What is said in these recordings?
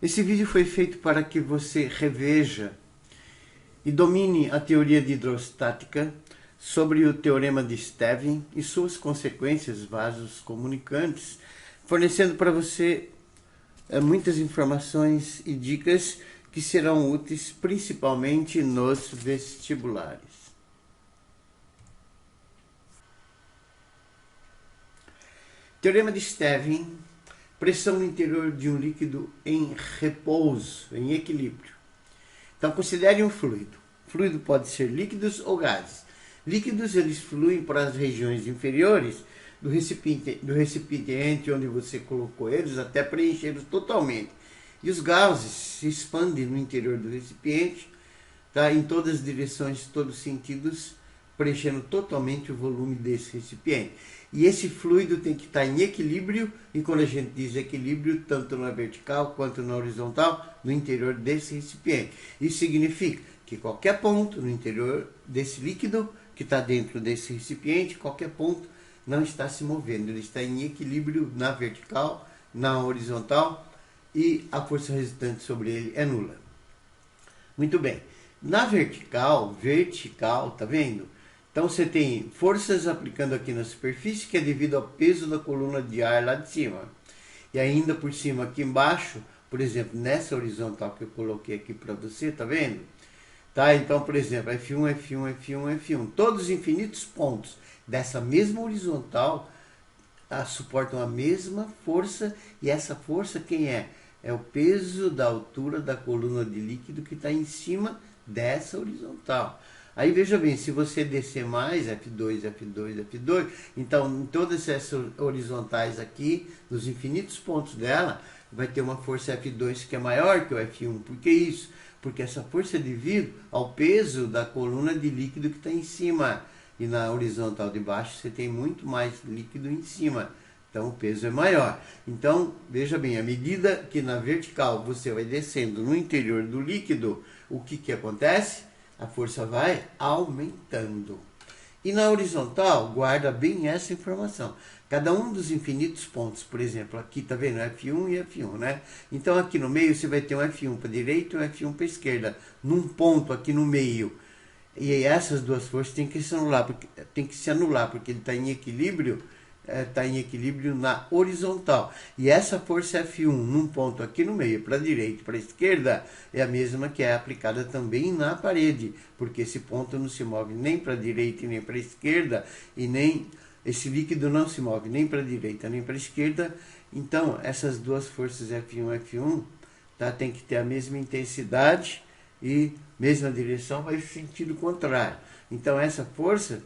Esse vídeo foi feito para que você reveja e domine a teoria de hidrostática sobre o teorema de Stevin e suas consequências vasos comunicantes, fornecendo para você muitas informações e dicas que serão úteis principalmente nos vestibulares. Teorema de Stevin: pressão no interior de um líquido em repouso, em equilíbrio. Então considere um fluido. O fluido pode ser líquidos ou gases. Líquidos, eles fluem para as regiões inferiores do recipiente onde você colocou eles até preenchê-los totalmente. E os gases se expandem no interior do recipiente, tá, em todas as direções, todos os sentidos, preenchendo totalmente o volume desse recipiente. E esse fluido tem que estar em equilíbrio, e quando a gente diz equilíbrio, tanto na vertical quanto na horizontal, no interior desse recipiente. Isso significa que qualquer ponto no interior desse líquido, que está dentro desse recipiente, qualquer ponto não está se movendo, ele está em equilíbrio na vertical, na horizontal, e a força resultante sobre ele é nula. Muito bem. Na vertical, tá vendo? Então você tem forças aplicando aqui na superfície, que é devido ao peso da coluna de ar lá de cima. E ainda por cima aqui embaixo, por exemplo, nessa horizontal que eu coloquei aqui para você, tá vendo? Tá? Então, por exemplo, F1, F1, F1, F1. Todos os infinitos pontos dessa mesma horizontal suportam a mesma força, e essa força quem é? É o peso da altura da coluna de líquido que está em cima dessa horizontal. Aí veja bem, se você descer mais, F2, F2, F2, então em todas essas horizontais aqui, nos infinitos pontos dela, vai ter uma força F2 que é maior que o F1. Por que isso? Porque essa força é devido ao peso da coluna de líquido que está em cima. E na horizontal de baixo você tem muito mais líquido em cima. Então o peso é maior. Então, veja bem, à medida que na vertical você vai descendo no interior do líquido, o que acontece? A força vai aumentando. E na horizontal, guarda bem essa informação. Cada um dos infinitos pontos, por exemplo, aqui tá vendo F1 e F1, né? Então aqui no meio você vai ter um F1 para a direita e um F1 para a esquerda, num ponto aqui no meio. E essas duas forças têm que se anular, porque ele está em equilíbrio, na horizontal. E essa força F1 num ponto aqui no meio, para a direita e para a esquerda, é a mesma que é aplicada também na parede, porque esse ponto não se move nem para a direita e nem para a esquerda, e nem esse líquido não se move nem para a direita nem para a esquerda. Então essas duas forças F1 e F1 tem que ter a mesma intensidade e mesma direção, mas sentido contrário. Então essa força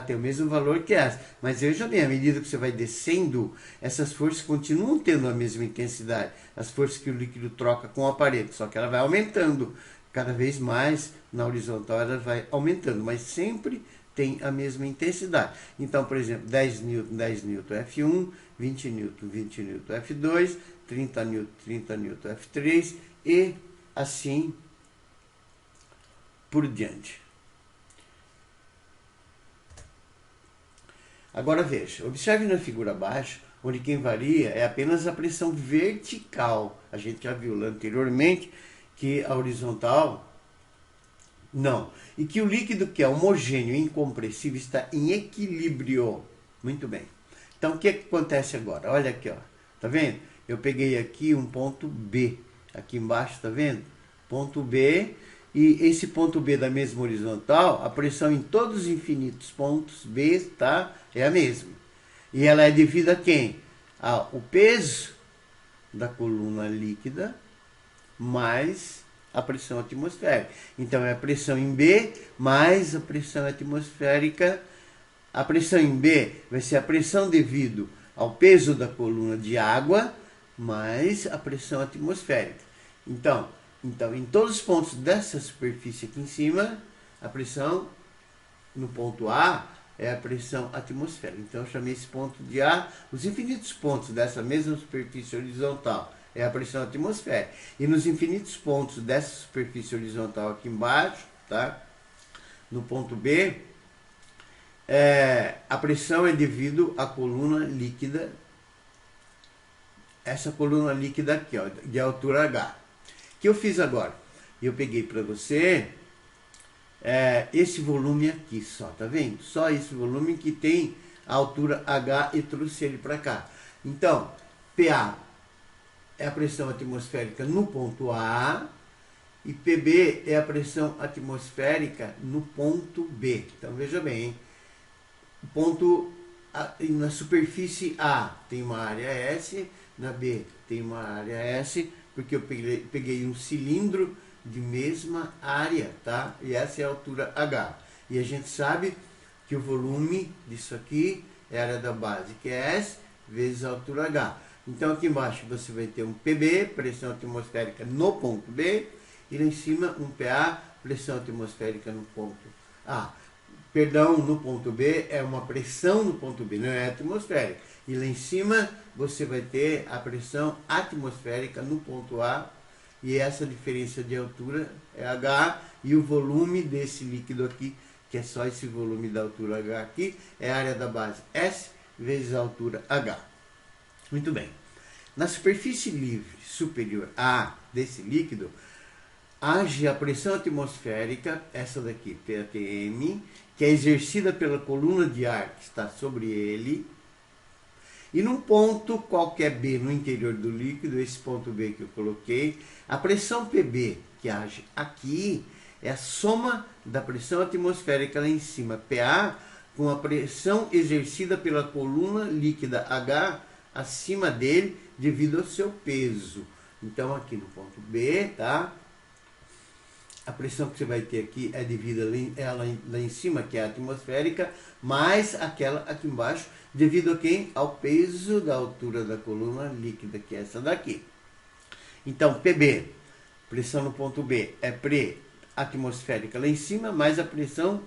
tem o mesmo valor que essa. Mas veja bem, à medida que você vai descendo, essas forças continuam tendo a mesma intensidade. As forças que o líquido troca com a parede, só que ela vai aumentando. Cada vez mais, na horizontal, ela vai aumentando, mas sempre tem a mesma intensidade. Então, por exemplo, 10 newton, 10 newton F1, 20 newton, 20 newton F2, 30 newton, 30 newton F3 e assim por diante. Agora veja, observe na figura abaixo, onde quem varia é apenas a pressão vertical. A gente já viu lá anteriormente que a horizontal não. E que o líquido que é homogêneo e incompressível está em equilíbrio. Muito bem. Então o que acontece agora? Olha aqui, ó. Tá vendo? Eu peguei aqui um ponto B. Aqui embaixo, tá vendo? Ponto B. E esse ponto B da mesma horizontal, a pressão em todos os infinitos pontos B é a mesma. E ela é devida a quem? Ao peso da coluna líquida mais a pressão atmosférica. Então é a pressão em B mais a pressão atmosférica. A pressão em B vai ser a pressão devido ao peso da coluna de água mais a pressão atmosférica. Então, em todos os pontos dessa superfície aqui em cima, a pressão no ponto A é a pressão atmosférica. Então eu chamei esse ponto de A. Os infinitos pontos dessa mesma superfície horizontal é a pressão atmosférica. E nos infinitos pontos dessa superfície horizontal aqui embaixo, tá? No ponto B, a pressão é devido à coluna líquida essa coluna líquida aqui, ó, de altura H. O que eu fiz agora? Eu peguei para você esse volume aqui só, tá vendo? Só esse volume que tem a altura H e trouxe ele para cá. Então, PA é a pressão atmosférica no ponto A e PB é a pressão atmosférica no ponto B. Então, veja bem, hein? O ponto na superfície A tem uma área S, na B tem uma área S, porque eu peguei um cilindro de mesma área, tá? E essa é a altura H. E a gente sabe que o volume disso aqui é a área da base, que é S, vezes a altura H. Então aqui embaixo você vai ter um PB, pressão atmosférica no ponto B, e lá em cima um PA, pressão atmosférica no ponto A. Perdão, no ponto B é uma pressão no ponto B, não é atmosférica. E lá em cima você vai ter a pressão atmosférica no ponto A, e essa diferença de altura é H, e o volume desse líquido aqui, que é só esse volume da altura H aqui, é a área da base S vezes a altura H. Muito bem. Na superfície livre superior A desse líquido, age a pressão atmosférica, essa daqui, PATM, que é exercida pela coluna de ar que está sobre ele, e num ponto qualquer B no interior do líquido, esse ponto B que eu coloquei, a pressão PB, que age aqui, é a soma da pressão atmosférica lá em cima, PA, com a pressão exercida pela coluna líquida H acima dele, devido ao seu peso. Então, aqui no ponto B, tá? A pressão que você vai ter aqui é devida lá em cima, que é a atmosférica, mais aquela aqui embaixo, devido a quem? Ao peso da altura da coluna líquida, que é essa daqui. Então, PB, pressão no ponto B, é atmosférica lá em cima, mais a pressão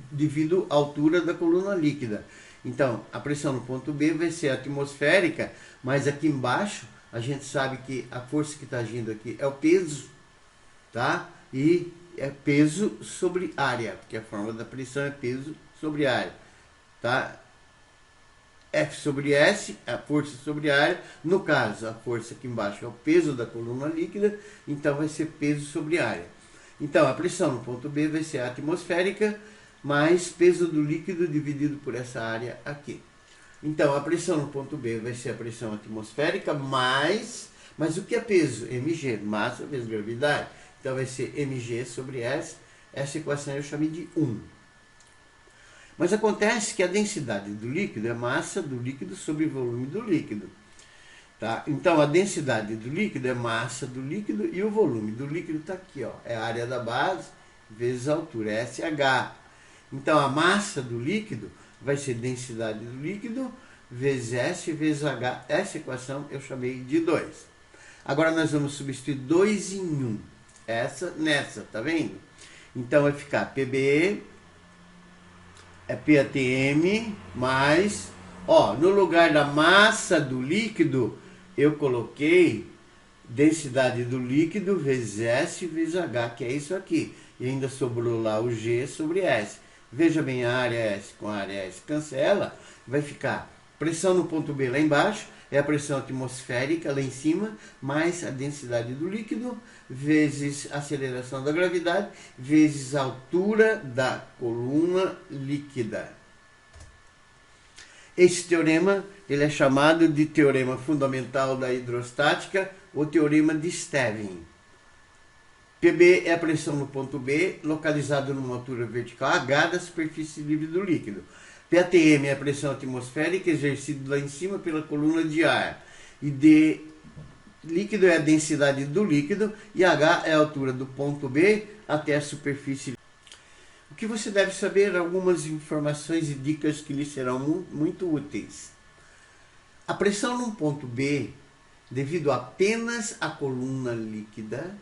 devido à altura da coluna líquida. Então, a pressão no ponto B vai ser atmosférica, mas aqui embaixo, a gente sabe que a força que está agindo aqui é o peso, tá? E é peso sobre área, porque a fórmula da pressão é peso sobre área, tá? F sobre S, a força sobre a área. No caso, a força aqui embaixo é o peso da coluna líquida, então vai ser peso sobre área. Então, a pressão no ponto B vai ser atmosférica, mais peso do líquido dividido por essa área aqui. Então, a pressão no ponto B vai ser a pressão atmosférica mais... Mas o que é peso? mg, massa vezes gravidade. Então, vai ser mg sobre S. Essa equação eu chamei de 1. Mas acontece que a densidade do líquido é massa do líquido sobre volume do líquido. Tá? Então, a densidade do líquido é massa do líquido e o volume do líquido está aqui, ó, é a área da base vezes a altura, SH. Então, a massa do líquido vai ser densidade do líquido vezes S vezes H. Essa equação eu chamei de 2. Agora, nós vamos substituir 2 em 1. Essa nessa, tá vendo? Então, vai ficar PB é PATM mais... Ó, no lugar da massa do líquido, eu coloquei densidade do líquido vezes S vezes H, que é isso aqui. E ainda sobrou lá o G sobre S. Veja bem, a área S com a área S cancela, vai ficar pressão no ponto B lá embaixo, é a pressão atmosférica lá em cima, mais a densidade do líquido, vezes a aceleração da gravidade, vezes a altura da coluna líquida. Esse teorema ele é chamado de teorema fundamental da hidrostática ou teorema de Stevin. PB é a pressão no ponto B, localizado numa altura vertical H da superfície livre do líquido. PATM é a pressão atmosférica exercida lá em cima pela coluna de ar. E D líquido é a densidade do líquido e H é a altura do ponto B até a superfície. O que você deve saber, algumas informações e dicas que lhe serão muito úteis. A pressão num ponto B, devido apenas à coluna líquida,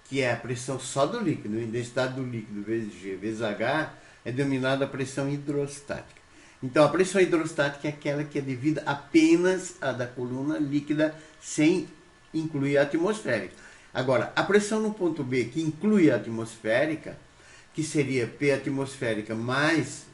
que é a pressão só do líquido, a densidade do líquido vezes G vezes H, é denominada a pressão hidrostática. Então, a pressão hidrostática é aquela que é devida apenas à da coluna líquida, sem incluir a atmosférica. Agora, a pressão no ponto B, que inclui a atmosférica, que seria P atmosférica mais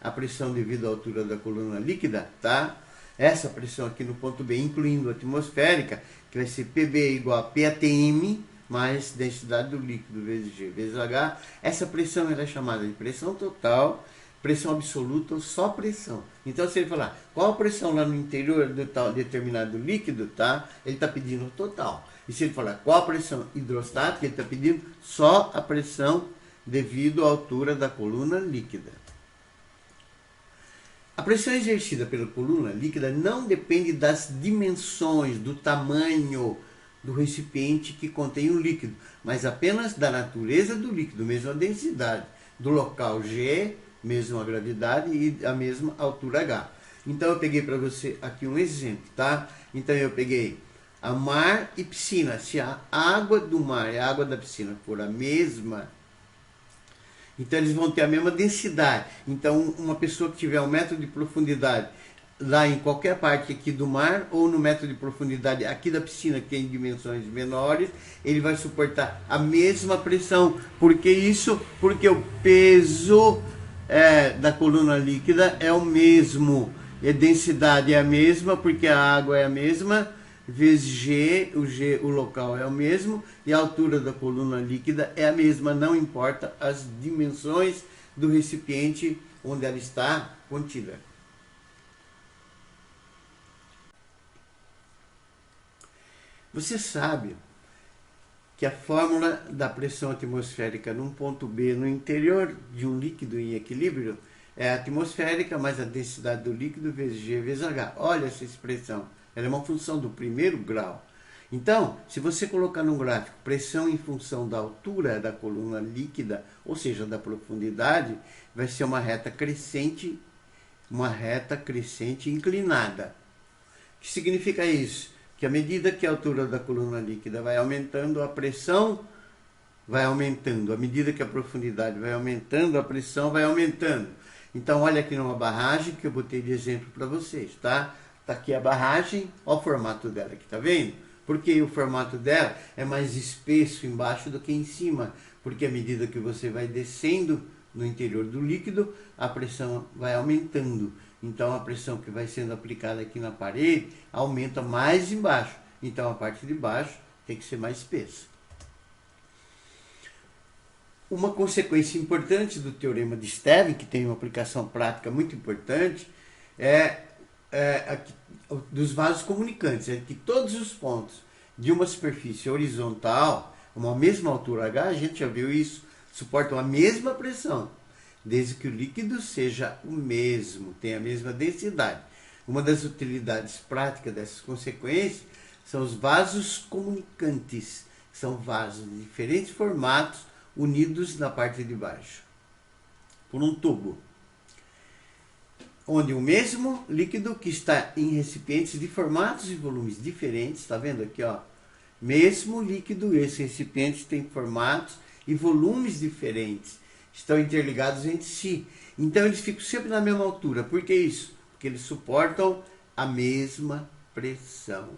a pressão devido à altura da coluna líquida, tá? essa pressão aqui no ponto B, incluindo a atmosférica, que vai ser PB igual a PATM mais densidade do líquido vezes G vezes H. Essa pressão é chamada de pressão total, pressão absoluta ou só pressão. Então, se ele falar qual a pressão lá no interior do tal determinado líquido, tá? Ele está pedindo total. E se ele falar qual a pressão hidrostática, ele está pedindo só a pressão devido à altura da coluna líquida. A pressão exercida pela coluna líquida não depende das dimensões, do tamanho do recipiente que contém o líquido, mas apenas da natureza do líquido, mesmo a densidade, do local G, mesmo a gravidade e a mesma altura H. Então eu peguei para você aqui um exemplo, tá? Então eu peguei a mar e piscina. Se a água do mar e a água da piscina for a mesma, então eles vão ter a mesma densidade. Então uma pessoa que tiver 1 metro de profundidade lá em qualquer parte aqui do mar, ou no metro de profundidade aqui da piscina, que tem dimensões menores, ele vai suportar a mesma pressão. Por que isso? Porque o peso da coluna líquida é o mesmo, a densidade é a mesma, porque a água é a mesma, vezes G, o local é o mesmo, e a altura da coluna líquida é a mesma, não importa as dimensões do recipiente onde ela está contida. Você sabe que a fórmula da pressão atmosférica num ponto B no interior de um líquido em equilíbrio é a atmosférica mais a densidade do líquido vezes G vezes H. Olha essa expressão, ela é uma função do primeiro grau. Então, se você colocar num gráfico pressão em função da altura da coluna líquida, ou seja, da profundidade, vai ser uma reta crescente inclinada. O que significa isso? Que à medida que a altura da coluna líquida vai aumentando, a pressão vai aumentando. À medida que a profundidade vai aumentando, a pressão vai aumentando. Então, olha aqui numa barragem que eu botei de exemplo para vocês, tá? Tá aqui a barragem, olha o formato dela aqui, tá vendo? Porque o formato dela é mais espesso embaixo do que em cima. Porque à medida que você vai descendo no interior do líquido, a pressão vai aumentando. Então a pressão que vai sendo aplicada aqui na parede aumenta mais embaixo. Então a parte de baixo tem que ser mais espessa. Uma consequência importante do teorema de Stevin, que tem uma aplicação prática muito importante, dos vasos comunicantes, é que todos os pontos de uma superfície horizontal, uma mesma altura H, a gente já viu isso, suportam a mesma pressão, desde que o líquido seja o mesmo, tenha a mesma densidade. Uma das utilidades práticas dessas consequências são os vasos comunicantes, que são vasos de diferentes formatos unidos na parte de baixo por um tubo, onde o mesmo líquido que está em recipientes de formatos e volumes diferentes, está vendo aqui, ó, mesmo líquido, esses recipientes têm formatos e volumes diferentes, estão interligados entre si. Então eles ficam sempre na mesma altura. Por que isso? Porque eles suportam a mesma pressão.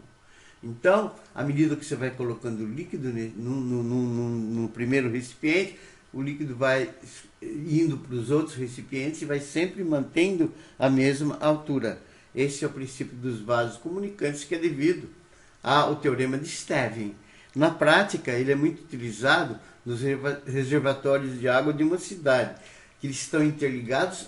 Então, à medida que você vai colocando o líquido no primeiro recipiente, o líquido vai indo para os outros recipientes e vai sempre mantendo a mesma altura. Esse é o princípio dos vasos comunicantes, que é devido ao teorema de Stevin. Na prática, ele é muito utilizado nos reservatórios de água de uma cidade, que eles estão interligados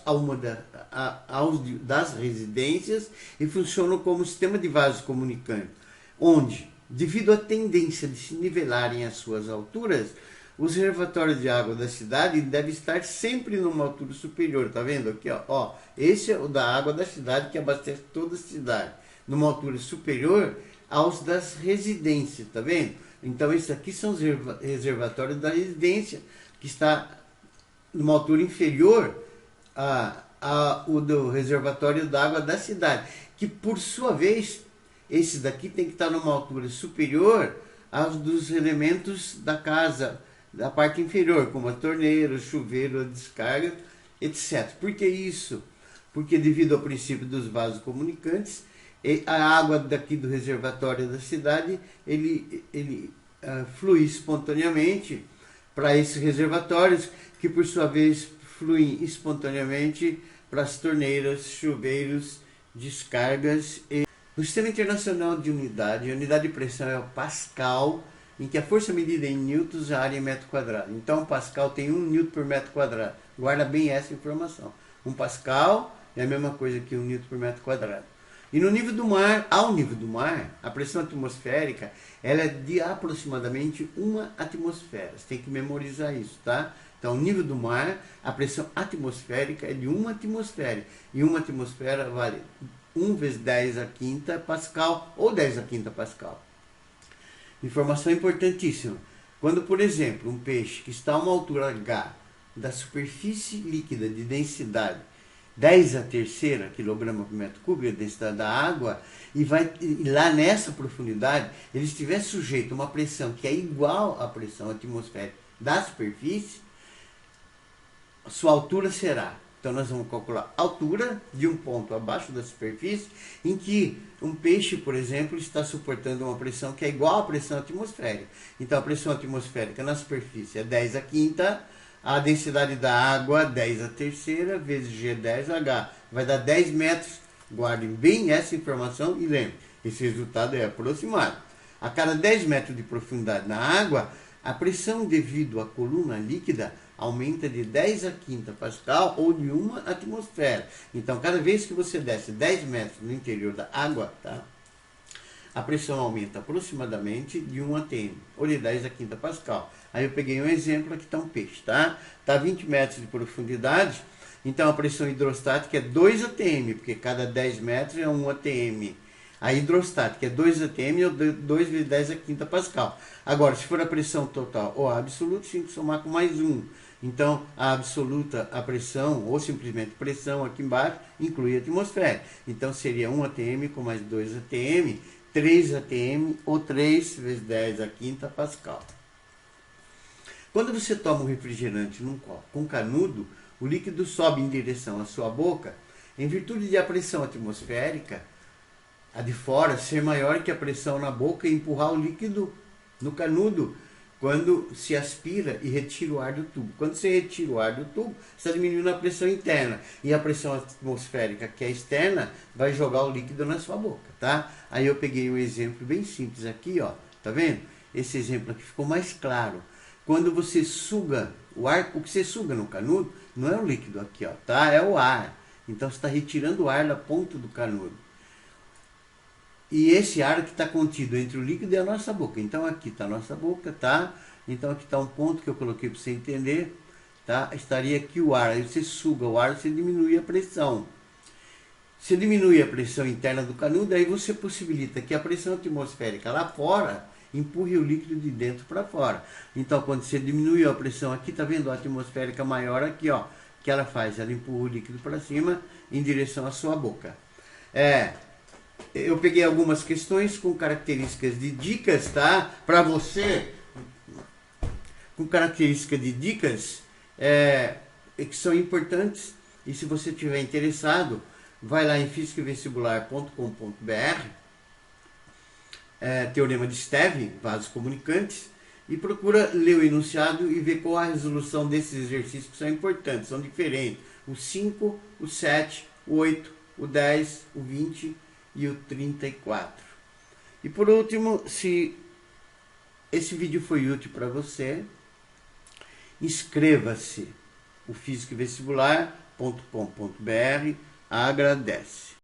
aos das residências e funcionam como sistema de vasos comunicantes, onde, devido à tendência de se nivelarem as suas alturas, os reservatórios de água da cidade devem estar sempre numa altura superior. Tá vendo aqui? Ó, esse é o da água da cidade, que abastece toda a cidade, numa altura superior aos das residências, tá vendo? Então, esses aqui são os reservatórios da residência, que está numa altura inferior ao do reservatório da água da cidade, que, por sua vez, esse daqui tem que estar numa altura superior aos dos elementos da casa, da parte inferior, como a torneira, o chuveiro, a descarga, etc. Por que isso? Porque devido ao princípio dos vasos comunicantes, a água daqui do reservatório da cidade, ele flui espontaneamente para esses reservatórios, que por sua vez fluem espontaneamente para as torneiras, chuveiros, descargas. No Sistema Internacional de Unidade, a unidade de pressão é o Pascal, em que a força medida em newtons, a área em metro quadrado. Então, o Pascal tem 1 newton por metro quadrado. Guarda bem essa informação. 1 Pascal é a mesma coisa que 1 newton por metro quadrado. E no nível do mar, ao nível do mar, a pressão atmosférica ela é de aproximadamente 1 atmosfera. Você tem que memorizar isso, tá? Então, ao nível do mar, a pressão atmosférica é de 1 atmosfera. E 1 atmosfera vale 1 vezes 10 a quinta Pascal ou 10 a quinta Pascal. Informação importantíssima. Quando, por exemplo, um peixe que está a uma altura H da superfície líquida de densidade 10 a terceira quilograma por metro cúbico, a densidade da água, e lá nessa profundidade, ele estiver sujeito a uma pressão que é igual à pressão atmosférica da superfície, a sua altura será. Então nós vamos calcular a altura de um ponto abaixo da superfície, em que um peixe, por exemplo, está suportando uma pressão que é igual à pressão atmosférica. Então a pressão atmosférica na superfície é 10 a quinta, a densidade da água 10 a terceira, vezes G10H, vai dar 10 metros. Guardem bem essa informação e lembrem, esse resultado é aproximado. A cada 10 metros de profundidade na água, a pressão devido à coluna líquida aumenta de 10 a quinta Pascal ou de 1 atmosfera. Então, cada vez que você desce 10 metros no interior da água, tá? A pressão aumenta aproximadamente de 1 atm, ou de 10 a quinta Pascal. Aí eu peguei um exemplo, aqui está um peixe, tá? Está a 20 metros de profundidade, então a pressão hidrostática é 2 atm, porque cada 10 metros é 1 atm. A hidrostática é 2 atm ou 2 vezes 10 a quinta Pascal. Agora, se for a pressão total ou a absoluta, tem que somar com mais 1. Então, a absoluta, a pressão, ou simplesmente pressão aqui embaixo, inclui a atmosfera. Então, seria 1 atm com mais 2 atm, 3 atm ou 3 vezes 10 a quinta Pascal. Quando você toma um refrigerante num copo com canudo, o líquido sobe em direção à sua boca, em virtude de a pressão atmosférica, a de fora, ser maior que a pressão na boca e empurrar o líquido no canudo quando se aspira e retira o ar do tubo. Quando você retira o ar do tubo, você está diminuindo a pressão interna. E a pressão atmosférica, que é externa, vai jogar o líquido na sua boca, tá? Aí eu peguei um exemplo bem simples aqui, ó. Tá vendo? Esse exemplo aqui ficou mais claro. Quando você suga o ar, o que você suga no canudo não é o líquido aqui, ó, tá? É o ar. Então você está retirando o ar da ponta do canudo. E esse ar que está contido entre o líquido e a nossa boca. Então aqui está a nossa boca, tá? Então aqui está um ponto que eu coloquei para você entender, tá? Estaria aqui o ar. Aí você suga o ar, você diminui a pressão. Se diminui a pressão interna do canudo, aí você possibilita que a pressão atmosférica lá fora empurre o líquido de dentro para fora. Então quando você diminui a pressão aqui, tá vendo a atmosférica maior aqui, ó, que ela faz? Ela empurra o líquido para cima em direção à sua boca. Eu peguei algumas questões com características de dicas, tá? Para você, com características de dicas que são importantes. E se você estiver interessado, vai lá em fisicavestibular.com.br, Teorema de Stevin, vasos comunicantes, e procura ler o enunciado e ver qual a resolução desses exercícios que são importantes, são diferentes. O 5, o 7, o 8, o 10, o 20 e o 34. E por último, se esse vídeo foi útil para você, inscreva-se. O fisicavestibular.com.br agradece.